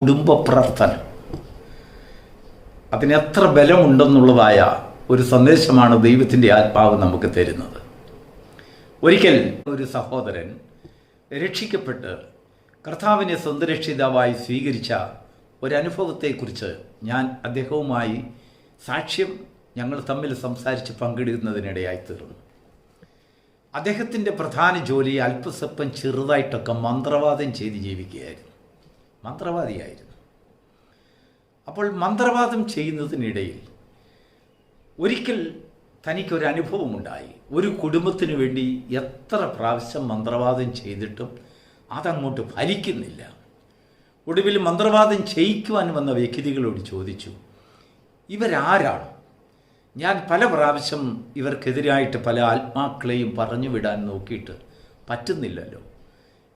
കുടുംബ പ്രാർത്ഥന അതിനെത്ര ബലമുണ്ടെന്നുള്ളതായ ഒരു സന്ദേശമാണ് ദൈവത്തിൻ്റെ ആത്മാവ് നമുക്ക് തരുന്നത്. ഒരിക്കൽ ഒരു സഹോദരൻ രക്ഷിക്കപ്പെട്ട് കർത്താവിനെ സ്വന്തം രക്ഷിതാവായി സ്വീകരിച്ച ഒരനുഭവത്തെക്കുറിച്ച് ഞാൻ അദ്ദേഹവുമായി സാക്ഷ്യം ഞങ്ങൾ തമ്മിൽ സംസാരിച്ച് പങ്കിടുന്നതിനിടയായി തീർന്നു. അദ്ദേഹത്തിൻ്റെ പ്രധാന ജോലി അല്പസ്വല്പം ചെറുതായിട്ടൊക്കെ മന്ത്രവാദം ചെയ്ത് ജീവിക്കുകയായിരുന്നു. മന്ത്രവാദിയായിരുന്നു. അപ്പോൾ മന്ത്രവാദം ചെയ്യുന്നതിനിടയിൽ ഒരിക്കൽ തനിക്കൊരു അനുഭവമുണ്ടായി. ഒരു കുടുംബത്തിന് വേണ്ടി എത്ര പ്രാവശ്യം മന്ത്രവാദം ചെയ്തിട്ടും അതങ്ങോട്ട് ഫലിക്കുന്നില്ല. ഒടുവിൽ മന്ത്രവാദം ചെയ്യിക്കുവാൻ വന്ന വ്യക്തികളോട് ചോദിച്ചു, ഇവരാരാണ്? ഞാൻ പല പ്രാവശ്യം ഇവർക്കെതിരായിട്ട് പല ആത്മാക്കളെയും പറഞ്ഞു വിടാൻ നോക്കിയിട്ട് പറ്റുന്നില്ലല്ലോ.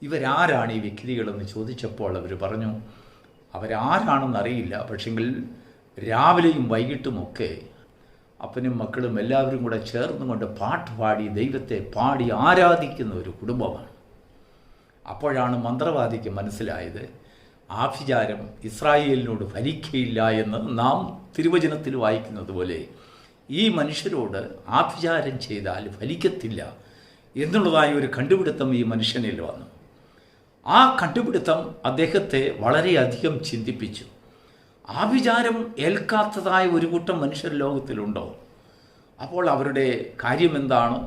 ഇവരാരാണ് ഈ വ്യക്തികളെന്ന് ചോദിച്ചപ്പോൾ അവർ പറഞ്ഞു, അവരാരാണെന്നറിയില്ല, പക്ഷെങ്കിൽ രാവിലെയും വൈകിട്ടുമൊക്കെ അപ്പനും മക്കളും എല്ലാവരും കൂടെ ചേർന്നുകൊണ്ട് പാട്ട് പാടി ദൈവത്തെ പാടി ആരാധിക്കുന്ന ഒരു കുടുംബമാണ്. അപ്പോഴാണ് മന്ത്രവാദിക്ക് മനസ്സിലായത് ആഭിചാരം ഇസ്രായേലിനോട് ഫലിക്കയില്ല എന്ന് നാം തിരുവചനത്തിൽ വായിക്കുന്നത് പോലെ ഈ മനുഷ്യരോട് ആഭിചാരം ചെയ്താൽ ഫലിക്കത്തില്ല എന്നുള്ളതായ ഒരു കണ്ടുപിടുത്തം ഈ മനുഷ്യനിൽ വന്നു. ആ കണ്ടുപിടുത്തം അദ്ദേഹത്തെ വളരെയധികം ചിന്തിപ്പിച്ചു. ആഭിചാരം ഏൽക്കാത്തതായ ഒരു കൂട്ടം മനുഷ്യർ ലോകത്തിലുണ്ടോ? അപ്പോൾ അവരുടെ കാര്യമെന്താണ്,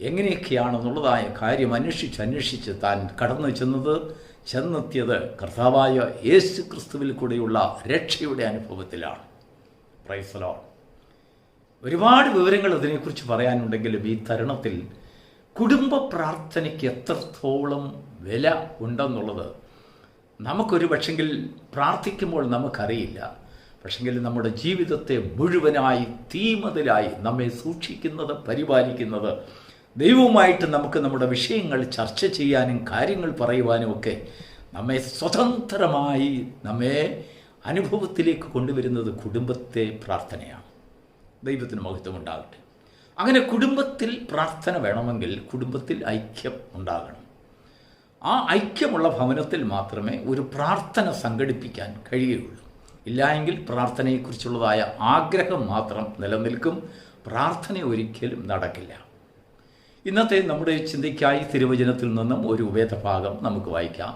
എങ്ങനെയൊക്കെയാണെന്നുള്ളതായ കാര്യം അന്വേഷിച്ച് താൻ കടന്നു ചെന്നെത്തിയത് കർത്താവായ യേശു ക്രിസ്തുവിൽ കൂടെയുള്ള രക്ഷയുടെ അനുഭവത്തിലാണ്. Praise the Lord. ഒരുപാട് വിവരങ്ങൾ അതിനെക്കുറിച്ച് പറയാനുണ്ടെങ്കിലും ഈ തരുണത്തിൽ കുടുംബ പ്രാർത്ഥനയ്ക്ക് എത്രത്തോളം വില ഉണ്ടെന്നുള്ളത് നമുക്കൊരു പക്ഷെങ്കിൽ പ്രാർത്ഥിക്കുമ്പോൾ നമുക്കറിയില്ല. പക്ഷെങ്കിൽ നമ്മുടെ ജീവിതത്തെ മുഴുവനായി തീമതിലായി നമ്മെ സൂക്ഷിക്കുന്നത്, പരിപാലിക്കുന്നത്, ദൈവവുമായിട്ട് നമുക്ക് നമ്മുടെ വിഷയങ്ങൾ ചർച്ച ചെയ്യാനും കാര്യങ്ങൾ പറയുവാനും ഒക്കെ നമ്മെ സ്വതന്ത്രമായി നമ്മെ അനുഭവത്തിലേക്ക് കൊണ്ടുവരുന്നത് കുടുംബത്തെ പ്രാർത്ഥനയാണ്. ദൈവത്തിന് മഹത്വം ഉണ്ടാകട്ടെ. അങ്ങനെ കുടുംബത്തിൽ പ്രാർത്ഥന വേണമെങ്കിൽ കുടുംബത്തിൽ ഐക്യം ഉണ്ടാകണം. ആ ഐക്യമുള്ള ഭവനത്തിൽ മാത്രമേ ഒരു പ്രാർത്ഥന സംഘടിപ്പിക്കാൻ കഴിയുകയുള്ളൂ. ഇല്ലായെങ്കിൽ പ്രാർത്ഥനയെക്കുറിച്ചുള്ളതായ ആഗ്രഹം മാത്രം നിലനിൽക്കും, പ്രാർത്ഥന ഒരിക്കലും നടക്കില്ല. ഇന്നത്തെ നമ്മുടെ ചിന്തയ്ക്കായി തിരുവചനത്തിൽ നിന്നും ഒരു വേദഭാഗം നമുക്ക് വായിക്കാം.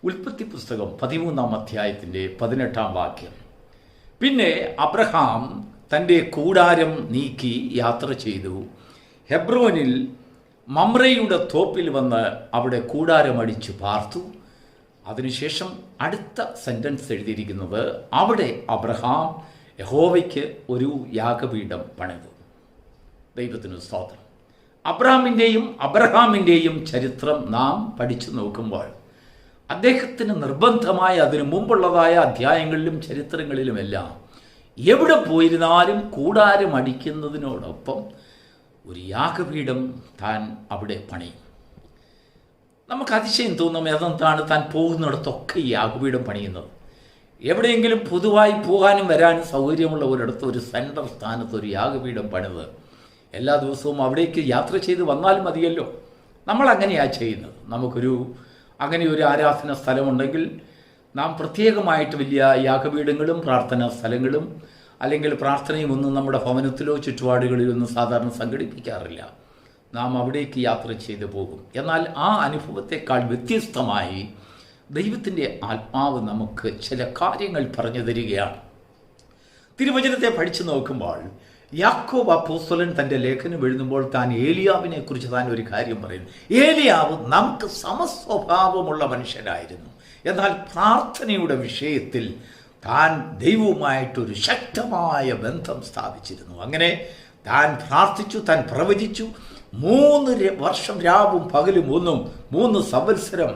ഉൽപ്പത്തി പുസ്തകം 13-ാം അധ്യായത്തിൻ്റെ 18-ാം വാക്യം. പിന്നെ അബ്രഹാം തൻ്റെ കൂടാരം നീക്കി യാത്ര ചെയ്തു. ഹെബ്രോനിൽ മമ്രയുടെ തോപ്പിൽ വന്ന് അവിടെ കൂടാരമടിച്ചു പാർത്തു. അതിനുശേഷം അടുത്ത സെൻറ്റൻസ് എഴുതിയിരിക്കുന്നത്, അവിടെ അബ്രഹാം യഹോവയ്ക്ക് ഒരു യാഗപീഠം പണിതു. ദൈവത്തിന് സ്തോത്രം. അബ്രഹാമിൻ്റെയും ചരിത്രം നാം പഠിച്ചു നോക്കുമ്പോൾ അദ്ദേഹത്തിന് നിർബന്ധമായ അതിനു മുമ്പുള്ളതായ അധ്യായങ്ങളിലും ചരിത്രങ്ങളിലുമെല്ലാം എവിടെ പോയിരുന്നാലും കൂടാരം അടിക്കുന്നതിനോടൊപ്പം ഒരു യാഗപീഠം താൻ അവിടെ പണിയും. നമുക്ക് അതിശയം തോന്നും, ഏതെന്താണ് താൻ പോകുന്നിടത്തൊക്കെ ഈ യാഗപീഠം പണിയുന്നത്. എവിടെയെങ്കിലും പൊതുവായി പോകാനും വരാനും സൗകര്യമുള്ള ഒരിടത്ത് ഒരു സെൻട്രൽ സ്ഥാനത്ത് ഒരു യാഗപീഠം പണിത് എല്ലാ ദിവസവും അവിടേക്ക് യാത്ര ചെയ്ത് വന്നാൽ മതിയല്ലോ. നമ്മൾ അങ്ങനെയാണ് ചെയ്യുന്നത്. അങ്ങനെ ഒരു ആരാധന സ്ഥലമുണ്ടെങ്കിൽ നാം പ്രത്യേകമായിട്ട് വലിയ യാഗപീഠങ്ങളും പ്രാർത്ഥനാ സ്ഥലങ്ങളും അല്ലെങ്കിൽ പ്രാർത്ഥനയും ഒന്നും നമ്മുടെ ഭവനത്തിലോ ചുറ്റുപാടുകളിലൊന്നും സാധാരണ സംഘടിപ്പിക്കാറില്ല. നാം അവിടേക്ക് യാത്ര ചെയ്തു പോകും. എന്നാൽ ആ അനുഭവത്തെക്കാൾ വ്യത്യസ്തമായി ദൈവത്തിൻ്റെ ആത്മാവ് നമുക്ക് ചില കാര്യങ്ങൾ പറഞ്ഞു തരികയാണ്. തിരുവചനത്തെ പഠിച്ചു നോക്കുമ്പോൾ യാക്കോബ് അപ്പോസ്തലൻ തൻ്റെ ലേഖനം എഴുതുമ്പോൾ താൻ ഏലിയാവിനെ കുറിച്ച് താൻ ഒരു കാര്യം പറയുന്നു. ഏലിയാവ് നമുക്ക് സമസ്വഭാവമുള്ള മനുഷ്യനായിരുന്നു. എന്നാൽ പ്രാർത്ഥനയുടെ വിഷയത്തിൽ താൻ ദൈവവുമായിട്ടൊരു ശക്തമായ ബന്ധം സ്ഥാപിച്ചിരുന്നു. അങ്ങനെ താൻ പ്രാർത്ഥിച്ചു, താൻ പ്രവചിച്ചു. 3 വർഷം രാവും പകലും 3 സംവത്സരം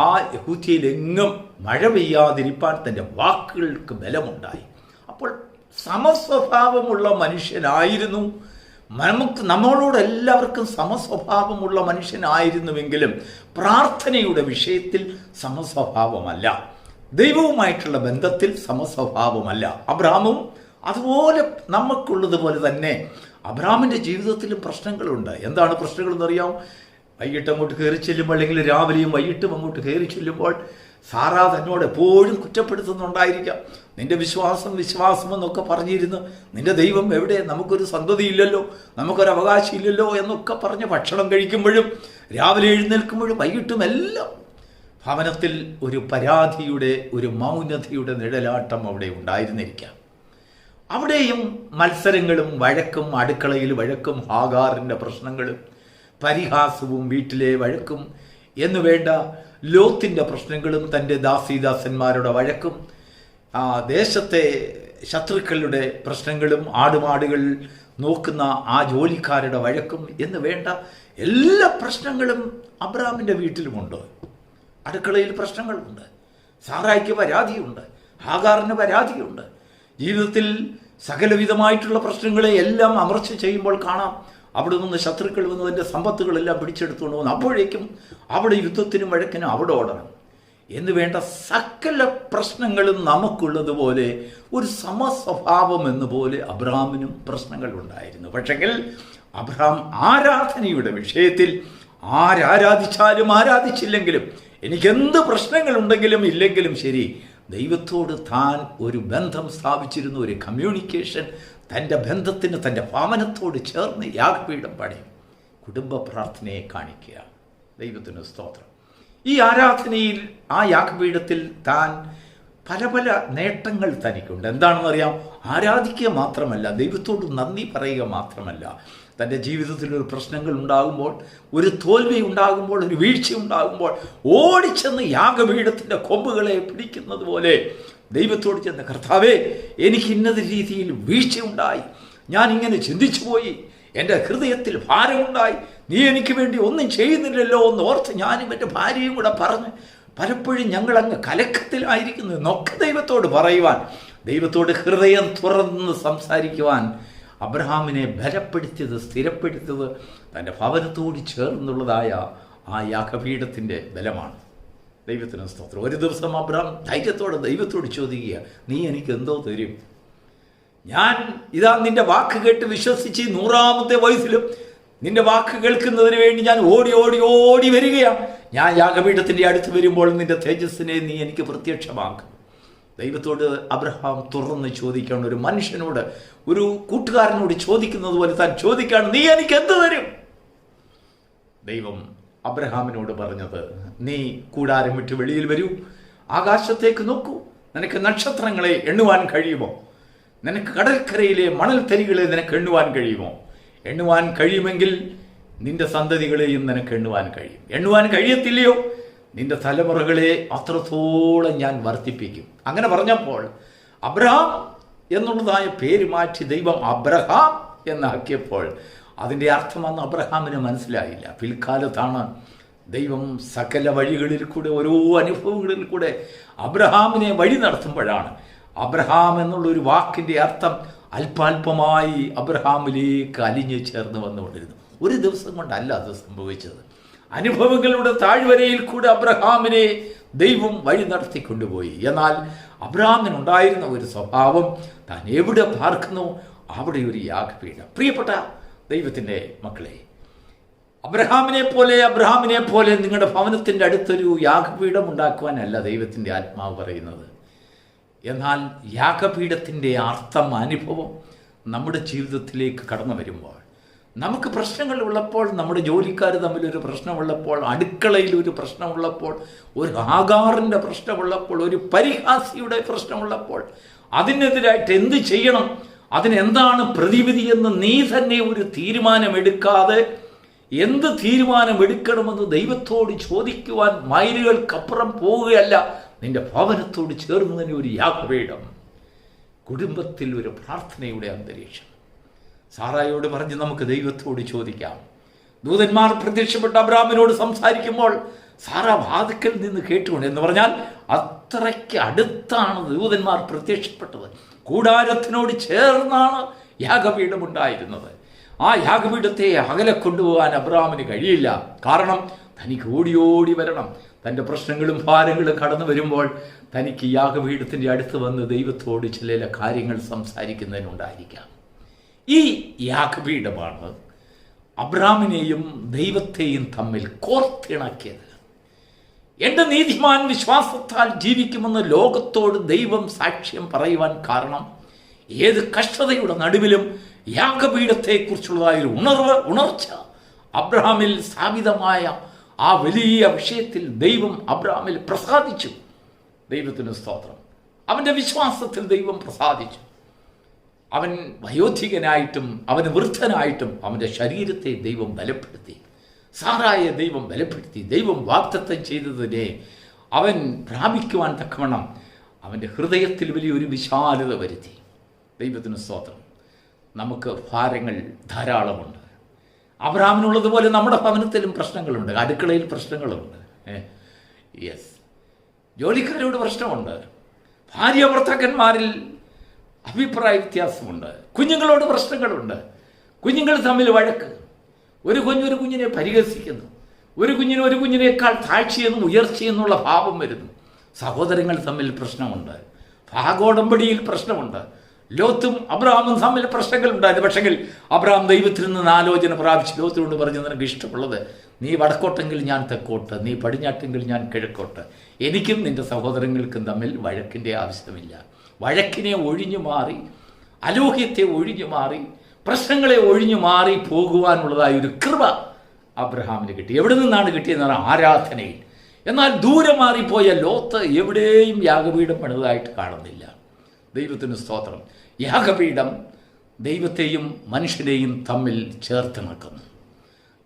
ആ യഹൂദ്യയിലെങ്ങും മഴ പെയ്യാതിരിപ്പാൻ തൻ്റെ വാക്കുകൾക്ക് ബലമുണ്ടായി. അപ്പോൾ സമസ്വഭാവമുള്ള മനുഷ്യനായിരുന്നു. നമ്മളോട് എല്ലാവർക്കും സമസ്വഭാവമുള്ള മനുഷ്യനായിരുന്നുവെങ്കിലും പ്രാർത്ഥനയുടെ വിഷയത്തിൽ സമസ്വഭാവമല്ല, ദൈവവുമായിട്ടുള്ള ബന്ധത്തിൽ സമസ്വഭാവമല്ല. അബ്രഹാമും അതുപോലെ നമുക്കുള്ളതുപോലെ തന്നെ അബ്രഹാമിൻ്റെ ജീവിതത്തിലും പ്രശ്നങ്ങളുണ്ട്. എന്താണ് പ്രശ്നങ്ങളെന്നറിയാം? വൈകിട്ട് അങ്ങോട്ട് കയറി ചെല്ലുമ്പോൾ, അല്ലെങ്കിൽ രാവിലെയും വൈകിട്ടും അങ്ങോട്ട് കയറി ചെല്ലുമ്പോൾ സാറാ തന്നോട് എപ്പോഴും കുറ്റപ്പെടുത്തുന്നുണ്ടായിരിക്കാം. നിന്റെ വിശ്വാസം എന്നൊക്കെ പറഞ്ഞിരുന്നു, നിന്റെ ദൈവം എവിടെ, നമുക്കൊരു സന്തതിയില്ലല്ലോ, നമുക്കൊരു അവകാശം ഇല്ലല്ലോ എന്നൊക്കെ പറഞ്ഞ് ഭക്ഷണം കഴിക്കുമ്പോഴും രാവിലെ എഴുന്നേൽക്കുമ്പോഴും വൈകിട്ടും എല്ലാം ഭവനത്തിൽ ഒരു പരാതിയുടെ, ഒരു മൗനതയുടെ നിഴലാട്ടം അവിടെ ഉണ്ടായിരുന്നിരിക്കാം. അവിടെയും മത്സരങ്ങളും വഴക്കും, അടുക്കളയിൽ വഴക്കും, ഹാഗാറിൻ്റെ പ്രശ്നങ്ങളും പരിഹാസവും, വീട്ടിലെ വഴക്കും എന്നു വേണ്ട ലോത്തിൻ്റെ പ്രശ്നങ്ങളും, തൻ്റെ ദാസീദാസന്മാരുടെ വഴക്കും, ദേശത്തെ ശത്രുക്കളുടെ പ്രശ്നങ്ങളും, ആടുമാടുകൾ നോക്കുന്ന ആ ജോലിക്കാരുടെ വഴക്കും എന്ന് വേണ്ട എല്ലാ പ്രശ്നങ്ങളും അബ്രാമിൻ്റെ വീട്ടിലുമുണ്ട്. അടുക്കളയിൽ പ്രശ്നങ്ങളുണ്ട്, സാറായിക്ക് പരാതിയുണ്ട്, ഹാഗാറിന് പരാതിയുണ്ട്. ജീവിതത്തിൽ സകലവിധമായിട്ടുള്ള പ്രശ്നങ്ങളെ എല്ലാം അമർച്ച ചെയ്യുമ്പോൾ കാണാം, അവിടെ നിന്ന് ശത്രുക്കൾ വന്ന് അതിൻ്റെ സമ്പത്തുകളെല്ലാം പിടിച്ചെടുത്തുകൊണ്ട് വന്നു. അപ്പോഴേക്കും അവിടെ യുദ്ധത്തിനും വഴക്കിനും അവിടെ ഓടണം എന്ന് വേണ്ട സകല പ്രശ്നങ്ങളും നമുക്കുള്ളതുപോലെ ഒരു സമസ്വഭാവം എന്നപോലെ അബ്രഹാമിനും പ്രശ്നങ്ങൾ ഉണ്ടായിരുന്നു. പക്ഷെങ്കിൽ അബ്രഹാം ആരാധനയുടെ വിഷയത്തിൽ ആരാധിച്ചാലും ആരാധിച്ചില്ലെങ്കിലും, എനിക്കെന്ത് പ്രശ്നങ്ങളുണ്ടെങ്കിലും ഇല്ലെങ്കിലും ശരി, ദൈവത്തോട് താൻ ഒരു ബന്ധം സ്ഥാപിച്ചിരുന്നു, ഒരു കമ്മ്യൂണിക്കേഷൻ. തൻ്റെ ബന്ധത്തിന്, തൻ്റെ ഭവനത്തോട് ചേർന്ന് യാഗപീഠം പണിയും, കുടുംബ പ്രാർത്ഥനയെ കാണിക്കുക. ദൈവത്തിന് സ്തോത്രം. ഈ ആരാധനയിൽ, ആ യാഗപീഠത്തിൽ താൻ പല പല നേട്ടങ്ങൾ തനിക്കുണ്ട്. എന്താണെന്നറിയാം? ആരാധിക്കുക മാത്രമല്ല, ദൈവത്തോട് നന്ദി പറയുക മാത്രമല്ല, തൻ്റെ ജീവിതത്തിൽ ഒരു പ്രശ്നങ്ങൾ ഉണ്ടാകുമ്പോൾ, ഒരു തോൽവി ഉണ്ടാകുമ്പോൾ, ഒരു വീഴ്ച ഉണ്ടാകുമ്പോൾ ഓടിച്ചെന്ന് യാഗപീഠത്തിൻ്റെ കൊമ്പുകളെ പിടിക്കുന്നത് പോലെ ദൈവത്തോട് ചെന്ന്, കർത്താവേ, എനിക്ക് ഇന്നത് രീതിയിൽ വീഴ്ചയുണ്ടായി, ഞാൻ ഇങ്ങനെ ചിന്തിച്ചു പോയി, എൻ്റെ ഹൃദയത്തിൽ ഭാരമുണ്ടായി, നീ എനിക്ക് വേണ്ടി ഒന്നും ചെയ്യുന്നില്ലല്ലോ എന്ന് ഓർത്ത് ഞാനും എൻ്റെ ഭാര്യയും കൂടെ പറഞ്ഞ് പലപ്പോഴും ഞങ്ങളങ്ങ് കലക്കത്തിലായിരിക്കുന്നു എന്നൊക്കെ ദൈവത്തോട് പറയുവാൻ, ദൈവത്തോട് ഹൃദയം തുറന്ന് സംസാരിക്കുവാൻ അബ്രഹാമിനെ ബലപ്പെടുത്തിയത്, സ്ഥിരപ്പെടുത്തിയത് തൻ്റെ ഭവനത്തോട് ചേർന്നുള്ളതായ ആ യാഗപീഠത്തിൻ്റെ ബലമാണ്. ദൈവത്തിന് സ്തോത്രം. ഒരു ദിവസം അബ്രഹാം ധൈര്യത്തോടെ ദൈവത്തോട് ചോദിക്കുക, നീ എനിക്ക് എന്തോ തരും? ഞാൻ ഇതാ നിന്റെ വാക്ക് കേട്ട് വിശ്വസിച്ച് 100-ാമത്തെ വയസ്സിലും നിന്റെ വാക്ക് കേൾക്കുന്നതിന് വേണ്ടി ഞാൻ ഓടി ഓടി ഓടി വരികയാണ്. ഞാൻ യാഗപീഠത്തിൻ്റെ അടുത്ത് വരുമ്പോൾ നിന്റെ തേജസ്സിനെ നീ എനിക്ക് പ്രത്യക്ഷമാക്കും. ദൈവത്തോട് അബ്രഹാം തുറന്ന് ചോദിക്കുകയാണ്. ഒരു മനുഷ്യനോട്, ഒരു കൂട്ടുകാരനോട് ചോദിക്കുന്നത് പോലെ താൻ ചോദിക്കുകയാണ്, നീ എനിക്ക് എന്ത് തരും? ദൈവം അബ്രഹാമിനോട് പറഞ്ഞത്, നീ കൂടാരം വിട്ട് വെളിയിൽ വരൂ, ആകാശത്തേക്ക് നോക്കൂ, നിനക്ക് നക്ഷത്രങ്ങളെ എണ്ണുവാൻ കഴിയുമോ? നിനക്ക് കടൽക്കരയിലെ മണൽത്തരികളെ നിനക്ക് എണ്ണുവാൻ കഴിയുമോ? എണ്ണുവാൻ കഴിയുമെങ്കിൽ നിന്റെ സന്തതികളെയും നിനക്ക് എണ്ണുവാൻ കഴിയും. എണ്ണുവാൻ കഴിയത്തില്ലയോ? നിന്റെ തലമുറകളെ അത്രത്തോളം ഞാൻ വർദ്ധിപ്പിക്കും. അങ്ങനെ പറഞ്ഞപ്പോൾ അബ്രഹാം എന്നുള്ളതായ പേര് മാറ്റി ദൈവം അബ്രഹാം എന്നാക്കിയപ്പോൾ അതിൻ്റെ അർത്ഥം അന്ന് അബ്രഹാമിന് മനസ്സിലായില്ല. പിൽക്കാലത്താണ് ദൈവം സകല വഴികളിൽ കൂടെ, ഓരോ അനുഭവങ്ങളിൽ കൂടെ അബ്രഹാമിനെ വഴി നടത്തുമ്പോഴാണ് അബ്രഹാം എന്നുള്ളൊരു വാക്കിൻ്റെ അർത്ഥം അല്പാൽപമായി അബ്രഹാമിലേക്ക് അലിഞ്ഞു ചേർന്ന് വന്നുകൊണ്ടിരുന്നു. ഒരു ദിവസം കൊണ്ടല്ല അത് സംഭവിച്ചത്. അനുഭവങ്ങളുടെ താഴ്വരയിൽ കൂടെ അബ്രഹാമിനെ ദൈവം വഴി നടത്തിക്കൊണ്ടുപോയി. എന്നാൽ അബ്രഹാമിനുണ്ടായിരുന്ന ഒരു സ്വഭാവം, താൻ എവിടെ പാർക്കുന്നു അവിടെ ഒരു യാഗപീഠം. പ്രിയപ്പെട്ട ദൈവത്തിൻ്റെ മക്കളെ, അബ്രഹാമിനെ പോലെ നിങ്ങളുടെ ഭവനത്തിൻ്റെ അടുത്തൊരു യാഗപീഠം ഉണ്ടാക്കുവാനല്ല ദൈവത്തിൻ്റെ ആത്മാവ് പറയുന്നത്. എന്നാൽ യാഗപീഠത്തിൻ്റെ അർത്ഥം, അനുഭവം നമ്മുടെ ജീവിതത്തിലേക്ക് കടന്നു വരുമ്പോൾ, നമുക്ക് പ്രശ്നങ്ങൾ ഉള്ളപ്പോൾ, നമ്മുടെ ജോലിക്കാർ തമ്മിലൊരു പ്രശ്നമുള്ളപ്പോൾ, അടുക്കളയിൽ ഒരു പ്രശ്നമുള്ളപ്പോൾ, ഒരു ആകാറിൻ്റെ പ്രശ്നമുള്ളപ്പോൾ, ഒരു പരിഹാസിയുടെ പ്രശ്നമുള്ളപ്പോൾ, അതിനെതിരായിട്ട് എന്ത് ചെയ്യണം, അതിനെന്താണ് പ്രതിവിധി എന്ന് നീ തന്നെ ഒരു തീരുമാനമെടുക്കാതെ എന്ത് തീരുമാനമെടുക്കണമെന്ന് ദൈവത്തോട് ചോദിക്കുവാൻ മൈലുകൾക്കപ്പുറം പോവുകയല്ല, നിന്റെ ഭവനത്തോട് ചേർന്ന് തന്നെ ഒരു യാഗപീഠം, കുടുംബത്തിൽ ഒരു പ്രാർത്ഥനയുടെ അന്തരീക്ഷം. സാറായോട് പറഞ്ഞ് നമുക്ക് ദൈവത്തോട് ചോദിക്കാം. ദൂതന്മാർ പ്രത്യക്ഷപ്പെട്ട അബ്രഹാമിനോട് സംസാരിക്കുമ്പോൾ സാറ വാതിക്കൽ നിന്ന് കേട്ടുകൊണ്ട്, എന്ന് പറഞ്ഞാൽ അത്രയ്ക്ക് അടുത്താണ് ദൂതന്മാർ പ്രത്യക്ഷപ്പെട്ടത്. കൂടാരത്തിനോട് ചേർന്നാണ് യാഗപീഠം ഉണ്ടായിരുന്നത്. ആ യാഗപീഠത്തെ അകലെ കൊണ്ടുപോകാൻ അബ്രഹാമിന് കഴിയില്ല. കാരണം തനിക്ക് ഓടി ഓടി വരണം. തൻ്റെ പ്രശ്നങ്ങളും ഭാരങ്ങളും കടന്നു വരുമ്പോൾ തനിക്ക് യാഗപീഠത്തിൻ്റെ അടുത്ത് വന്ന് ദൈവത്തോട് ചില കാര്യങ്ങൾ സംസാരിക്കുന്നതിനുണ്ടായിരിക്കാം. ഈ യാഗപീഠമാണ് അബ്രഹാമിനെയും ദൈവത്തെയും തമ്മിൽ കോർത്തിണക്കിയത്. എൻ്റെ നീതിമാൻ വിശ്വാസത്താൽ ജീവിക്കുമെന്ന് ലോകത്തോട് ദൈവം സാക്ഷ്യം പറയുവാൻ കാരണം ഏത് കഷ്ടതയുടെ നടുവിലും യാഗപീഠത്തെക്കുറിച്ചുള്ളതായ ഒരു ഉണർച്ച അബ്രഹാമിൽ സ്ഥാപിതമായ ആ വലിയ വിഷയത്തിൽ ദൈവം അബ്രഹാമിൽ പ്രസാദിച്ചു. ദൈവത്തിന് സ്തോത്രം. അവൻ്റെ വിശ്വാസത്തിൽ ദൈവം പ്രസാദിച്ചു. അവൻ വയോധികനായിട്ടും അവന് വൃദ്ധനായിട്ടും അവൻ്റെ ശരീരത്തെ ദൈവം ബലപ്പെടുത്തി. സാറായെ ദൈവം ബലപ്പെടുത്തി. ദൈവം വാഗ്ദത്തം ചെയ്തതിനെ അവൻ പ്രാപിക്കുവാൻ തക്കവണ്ണം അവൻ്റെ ഹൃദയത്തിൽ വലിയൊരു വിശാലത വരുത്തി. ദൈവത്തിന് സ്തോത്രം. നമുക്ക് ഭാരങ്ങൾ ധാരാളമുണ്ട്. അബ്രഹാമിനുള്ളതുപോലെ നമ്മുടെ ഭവനത്തിലും പ്രശ്നങ്ങളുണ്ട്, അടുക്കളയിൽ പ്രശ്നങ്ങളുണ്ട്. യെസ്, ജോലിക്കാരോട് പ്രശ്നമുണ്ട്, ഭാര്യ ഭർത്താക്കന്മാരിൽ അഭിപ്രായ വ്യത്യാസമുണ്ട്, കുഞ്ഞുങ്ങളോട് പ്രശ്നങ്ങളുണ്ട്, കുഞ്ഞുങ്ങൾ തമ്മിൽ വഴക്ക്, ഒരു കുഞ്ഞിനെ പരിഹസിക്കുന്നു, ഒരു കുഞ്ഞിനേക്കാൾ താഴ്ചയെന്നും ഉയർച്ചയെന്നുള്ള ഭാവം വരുന്നു. സഹോദരങ്ങൾ തമ്മിൽ പ്രശ്നമുണ്ട്, ഭാഗോടമ്പടിയിൽ പ്രശ്നമുണ്ട്. ലോത്തും അബ്രഹാമും തമ്മിൽ പ്രശ്നങ്ങളുണ്ടായിരുന്നു. പക്ഷെങ്കിൽ അബ്രഹാം ദൈവത്തിൽ നിന്ന് ആലോചന പ്രാപിച്ച് ലോത്തിനോട് പറഞ്ഞു, നിനക്ക് ഇഷ്ടമുള്ളത് നീ വടക്കോട്ടെങ്കിൽ ഞാൻ തെക്കോട്ട്, നീ പടിഞ്ഞാട്ടെങ്കിൽ ഞാൻ കിഴക്കോട്ട്. എനിക്കും നിൻ്റെ സഹോദരങ്ങൾക്കും തമ്മിൽ വഴക്കിൻ്റെ ആവശ്യമില്ല. വഴക്കിനെ ഒഴിഞ്ഞു മാറി, അലോഹ്യത്തെ ഒഴിഞ്ഞു മാറി, പ്രശ്നങ്ങളെ ഒഴിഞ്ഞു മാറി പോകുവാനുള്ളതായ ഒരു കൃപ അബ്രഹാമിന് കിട്ടി. എവിടെ നിന്നാണ് കിട്ടിയെന്ന് പറഞ്ഞാൽ ആരാധനയിൽ. എന്നാൽ ദൂരെ മാറിപ്പോയ ലോത്ത് എവിടെയും യാഗപീഠം പണിതായിട്ട് കാണുന്നില്ല. ദൈവത്തിന് സ്തോത്രം. യാഗപീഠം ദൈവത്തെയും മനുഷ്യനെയും തമ്മിൽ ചേർത്ത് നിൽക്കുന്നു.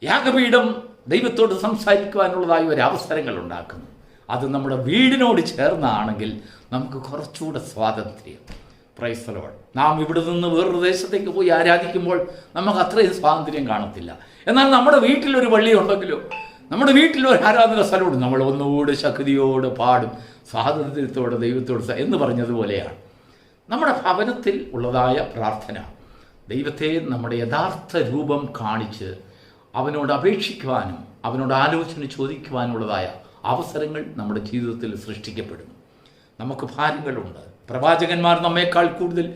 യാഗപീഠം ദൈവത്തോട് സംസാരിക്കുവാനുള്ളതായ ഒരു അവസരങ്ങൾ ഉണ്ടാക്കുന്നു. അത് നമ്മുടെ വീടിനോട് ചേർന്നാണെങ്കിൽ നമുക്ക് കുറച്ചുകൂടെ സ്വാതന്ത്ര്യം. Praise the Lord. നാം ഇവിടെ നിന്ന് വേറൊരു ദേശത്തേക്ക് പോയി ആരാധിക്കുമ്പോൾ നമുക്ക് അത്രയും സ്വാതന്ത്ര്യം കാണത്തില്ല. എന്നാൽ നമ്മുടെ വീട്ടിലൊരു പള്ളി ഉണ്ടെങ്കിലോ, നമ്മുടെ വീട്ടിലൊരു ആരാധന സ്ഥലമുണ്ട്, നമ്മൾ ഒന്നുകൂടെ ശക്തിയോട് പാടും, സ്വാതന്ത്ര്യത്തോടെ ദൈവത്തോട് എന്ന് പറഞ്ഞതുപോലെയാണ് നമ്മുടെ ഭവനത്തിൽ ഉള്ളതായ പ്രാർത്ഥന. ദൈവത്തെ നമ്മുടെ യഥാർത്ഥ രൂപം കാണിച്ച് അവനോട് അപേക്ഷിക്കുവാനും അവനോട് ആലോചന ചോദിക്കുവാനുള്ളതായ അവസരങ്ങൾ നമ്മുടെ ജീവിതത്തിൽ സൃഷ്ടിക്കപ്പെടുന്നു. നമുക്ക് ഭാരങ്ങളുണ്ട്. പ്രവാചകന്മാർ നമ്മേക്കാൾ കൂടുതൽ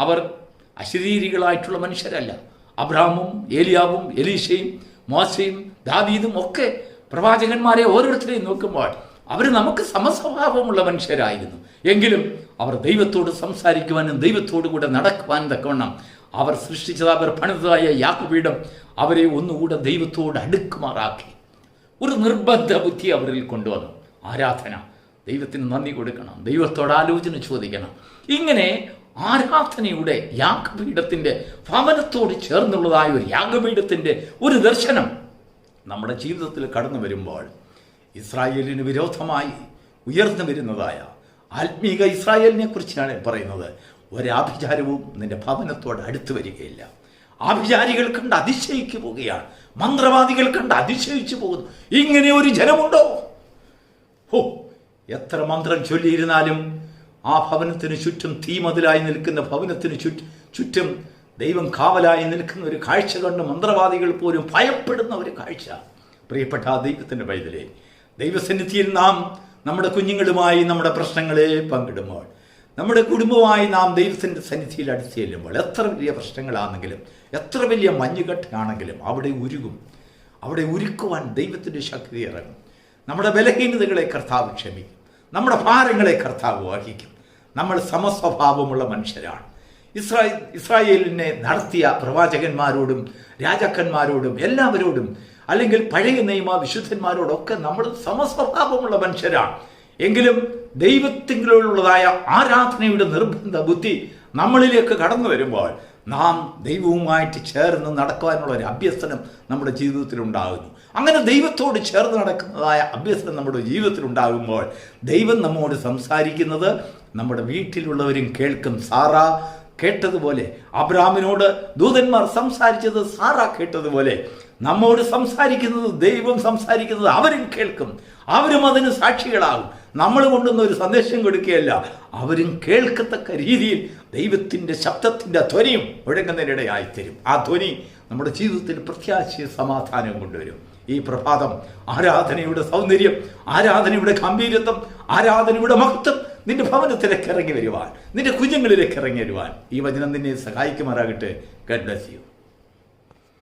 അവർ അശരീരികളായിട്ടുള്ള മനുഷ്യരല്ല. അബ്രഹാമും ഏലിയാവും എലീശയും മോശയും ദാവീദും ഒക്കെ പ്രവാചകന്മാരെ ഓരോരുത്തരെയും നോക്കുമ്പോൾ അവർ നമുക്ക് സമസ്വഭാവമുള്ള മനുഷ്യരായിരുന്നു. എങ്കിലും അവർ ദൈവത്തോട് സംസാരിക്കുവാനും ദൈവത്തോടു കൂടെ നടക്കുവാനും തക്കവണ്ണം അവർ സൃഷ്ടിച്ചത്, അവർ പണിതതായ യാഗപീഠം അവരെ ഒന്നുകൂടെ ദൈവത്തോട് അടുക്കുമാറാക്കി. ഒരു നിർബന്ധ ബുദ്ധി അവരിൽ കൊണ്ടുവന്നു. ആരാധന, ദൈവത്തിന് നന്ദി കൊടുക്കണം, ദൈവത്തോട് ആലോചന ചോദിക്കണം. ഇങ്ങനെ ആരാധനയുടെ യാഗപീഠത്തിൻ്റെ ഭവനത്തോട് ചേർന്നുള്ളതായ ഒരു യാഗപീഠത്തിൻ്റെ ഒരു ദർശനം നമ്മുടെ ജീവിതത്തിൽ കടന്നു വരുമ്പോൾ ഇസ്രായേലിന് വിരോധമായി ഉയർന്നു വരുന്നതായ ആത്മീക ഇസ്രായേലിനെ കുറിച്ചാണ് പറയുന്നത്. ഒരാഭിചാരവും നിന്റെ ഭവനത്തോട് അടുത്ത് വരികയില്ല. ആഭിചാരികൾ കണ്ട് അതിശയിച്ചു പോവുകയാണ്, മന്ത്രവാദികൾ കണ്ട് അതിശയിച്ചു പോകുന്നു. ഇങ്ങനെ ഒരു ജനമുണ്ടോ? എത്ര മന്ത്രം ചൊല്ലിയിരുന്നാലും ആ ഭവനത്തിന് ചുറ്റും തീമതിലായി നിൽക്കുന്ന ഭവനത്തിന് ചുറ്റും ദൈവം കാവലായി നിൽക്കുന്ന ഒരു കാഴ്ച കണ്ട് മന്ത്രവാദികൾ പോലും ഭയപ്പെടുന്ന ഒരു കാഴ്ച. പ്രിയപ്പെട്ട ദൈവത്തിൻ്റെ പൈതലേ, ദൈവസന്നിധിയിൽ നാം നമ്മുടെ കുഞ്ഞുങ്ങളുമായി നമ്മുടെ പ്രശ്നങ്ങളെ പങ്കിടുമ്പോൾ, നമ്മുടെ കുടുംബമായി നാം ദൈവത്തിൻ്റെ സന്നിധിയിൽ അടുത്ത് ചെല്ലുമ്പോൾ, എത്ര വലിയ പ്രശ്നങ്ങളാണെങ്കിലും എത്ര വലിയ മഞ്ഞുകെട്ടാണെങ്കിലും അവിടെ ഉരുകും. അവിടെ ഉരുക്കുവാൻ ദൈവത്തിൻ്റെ ശക്തി ഇറങ്ങും. നമ്മുടെ ബലഹീനതകളെ കർത്താവ് ക്ഷമിക്കും. നമ്മുടെ ഭാരങ്ങളെ കർത്താവ് വഹിക്കും. നമ്മൾ സമസ്വഭാവമുള്ള മനുഷ്യരാണ്. ഇസ്രായേലിനെ നടത്തിയ പ്രവാചകന്മാരോടും രാജാക്കന്മാരോടും എല്ലാവരോടും, അല്ലെങ്കിൽ പഴയ നിയമ വിശുദ്ധന്മാരോടൊക്കെ നമ്മൾ സമസ്വഭാവമുള്ള മനുഷ്യരാണ്. എങ്കിലും ദൈവത്തിലുള്ളതായ ആരാധനയുടെ നിർബന്ധ ബുദ്ധി നമ്മളിലേക്ക് കടന്നു വരുമ്പോൾ നാം ദൈവവുമായിട്ട് ചേർന്ന് നടക്കുവാനുള്ള ഒരു അഭ്യസനം നമ്മുടെ ജീവിതത്തിലുണ്ടാകുന്നു. അങ്ങനെ ദൈവത്തോട് ചേർന്ന് നടക്കുന്നതായ അഭ്യസനം നമ്മുടെ ജീവിതത്തിലുണ്ടാകുമ്പോൾ ദൈവം നമ്മോട് സംസാരിക്കുന്നത് നമ്മുടെ വീട്ടിലുള്ളവരും കേൾക്കും. സാറ കേട്ടതുപോലെ, അബ്രഹാമിനോട് ദൂതന്മാർ സംസാരിച്ചത് സാറ കേട്ടതുപോലെ നമ്മോട് സംസാരിക്കുന്നത്, ദൈവം സംസാരിക്കുന്നത് അവരും കേൾക്കും. അവരും അതിന് സാക്ഷികളാകും. നമ്മൾ കൊണ്ടുവന്ന ഒരു സന്ദേശം കൊടുക്കുകയല്ല, അവരും കേൾക്കത്തക്ക രീതിയിൽ ദൈവത്തിൻ്റെ ശബ്ദത്തിൻ്റെ ധ്വനിയും മുഴങ്ങുന്നതിനിടയായിത്തരും. ആ ധ്വനി നമ്മുടെ ജീവിതത്തിൽ പ്രത്യാശയും സമാധാനവും കൊണ്ടുവരും. ഈ പ്രഭാതം ആരാധനയുടെ സൗന്ദര്യം, ആരാധനയുടെ ഗംഭീരത്വം, ആരാധനയുടെ മഹത്വം നിന്റെ ഭവനത്തിലേക്ക് ഇറങ്ങി വരുവാൻ, നിന്റെ കുഞ്ഞുങ്ങളിലേക്ക് ഇറങ്ങി വരുവാൻ ഈ വചനം നിന്നെ സഹായിക്കുമാറാകട്ടെ. God bless you.